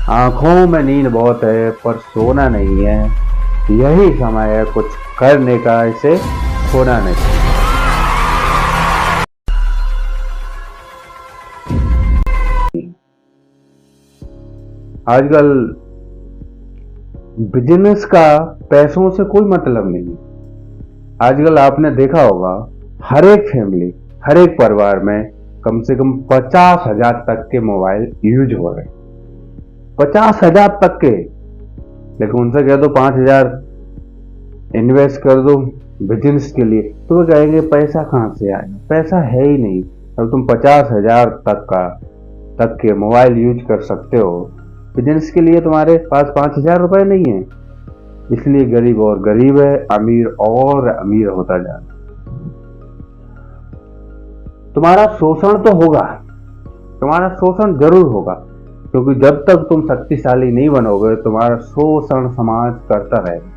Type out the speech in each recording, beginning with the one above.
आंखों में नींद बहुत है पर सोना नहीं है। यही समय है कुछ करने का, इसे खोना नहीं। आजकल बिजनेस का पैसों से कोई मतलब नहीं। आजकल आपने देखा होगा, हर एक फैमिली, हर एक परिवार में कम से कम 50,000 तक के मोबाइल यूज हो रहे हैं। 50,000 तक के। लेकिन उनसे कह दो 5,000 इन्वेस्ट कर दो बिजनेस के लिए, तो वो कहेंगे पैसा कहाँ से आएगा, पैसा है ही नहीं। अब तुम 50,000 तक के मोबाइल यूज कर सकते हो, बिजनेस के लिए तुम्हारे पास 5,000 रुपए नहीं है। इसलिए गरीब और गरीब है, अमीर और अमीर होता जा रहा है। तुम्हारा शोषण तो होगा, तुम्हारा शोषण जरूर होगा, क्योंकि जब तक तुम शक्तिशाली नहीं बनोगे तुम्हारा शोषण समाज करता रहेगा।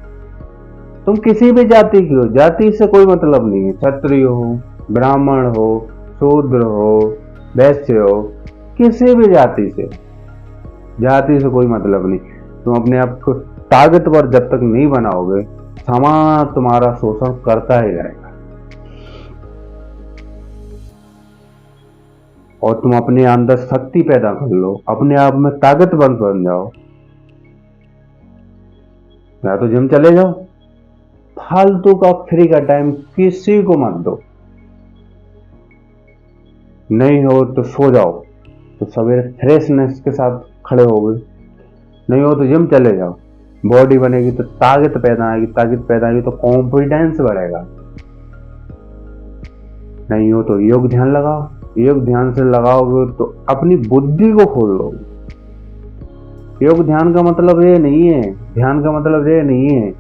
तुम किसी भी जाति की हो, जाति से कोई मतलब नहीं है। क्षत्रिय हो, ब्राह्मण हो, शूद्र हो, वैश्य हो, किसी भी जाति से कोई मतलब नहीं। तुम अपने आप को ताकतवर जब तक नहीं बनाओगे, समाज तुम्हारा शोषण करता ही रहेगा। और तुम अपने अंदर शक्ति पैदा कर लो, अपने आप में ताकतवर बन जाओ, या तो जिम चले जाओ। फालतू का फ्री का टाइम किसी को मत दो। नहीं हो तो सो जाओ, तो सवेरे फ्रेशनेस के साथ खड़े हो गए। नहीं हो तो जिम चले जाओ, बॉडी बनेगी तो ताकत पैदा आएगी, ताकत पैदा आएगी तो कॉन्फिडेंस बढ़ेगा। नहीं हो तो योग ध्यान लगाओ, योग ध्यान से लगाओगे तो अपनी बुद्धि को खोल लोगे। योग ध्यान का मतलब ये नहीं है, ध्यान का मतलब ये नहीं है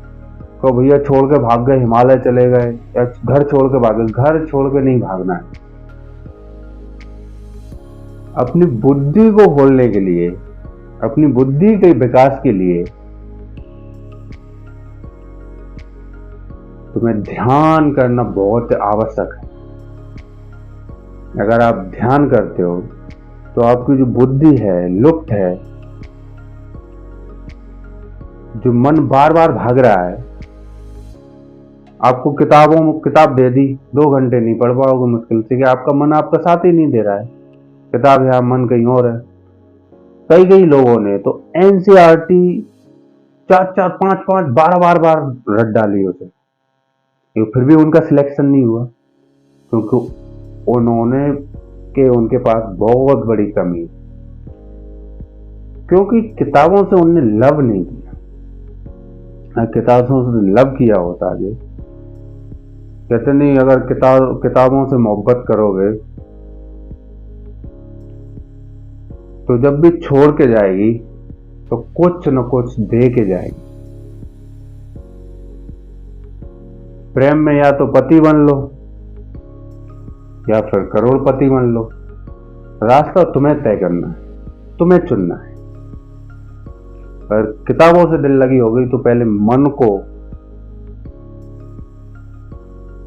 तो भैया छोड़ के भाग गए, हिमालय चले गए, या घर छोड़ के भाग गए। घर छोड़ के नहीं भागना है। अपनी बुद्धि को खोलने के लिए, अपनी बुद्धि के विकास के लिए तुम्हें ध्यान करना बहुत आवश्यक है। अगर आप ध्यान करते हो तो आपकी जो बुद्धि है, लुप्त है, जो मन बार बार भाग रहा है, आपको किताब दे दी, 2 घंटे नहीं पढ़ पाओगे मुश्किल से, कि आपका मन आपका साथ ही नहीं दे रहा है। किताब है, मन कहीं और है। कई लोगों ने तो एनसीईआरटी 4-4, 5-5, 12 बार रट डाली उसे, फिर भी उनका सिलेक्शन नहीं हुआ, क्योंकि उनके पास बहुत बड़ी कमी है, क्योंकि किताबों से उनने लव नहीं किया। किताबों से लव किया होता आगे, कहते नहीं, अगर किताबों से मोहब्बत करोगे तो जब भी छोड़ के जाएगी तो कुछ न कुछ दे के जाएगी। प्रेम में या तो पति बन लो या फिर करोड़पति बन लो, रास्ता तुम्हें तय करना है, तुम्हें चुनना है। पर किताबों से दिल लगी हो गई तो पहले मन को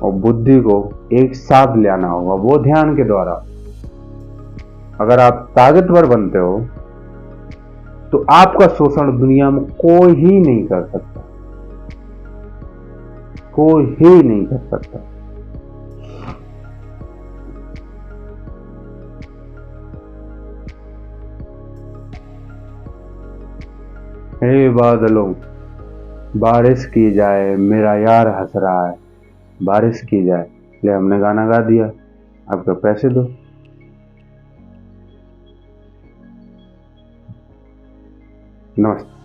और बुद्धि को एक साथ ले आना होगा, वो ध्यान के द्वारा। अगर आप ताकतवर बनते हो तो आपका शोषण दुनिया में कोई ही नहीं कर सकता, कोई ही नहीं कर सकता। हे बादलों, बारिश की जाए, मेरा यार हंस रहा है, बारिश की जाए। ले, हमने गाना गा दिया, आपके पैसे दो। नमस्ते।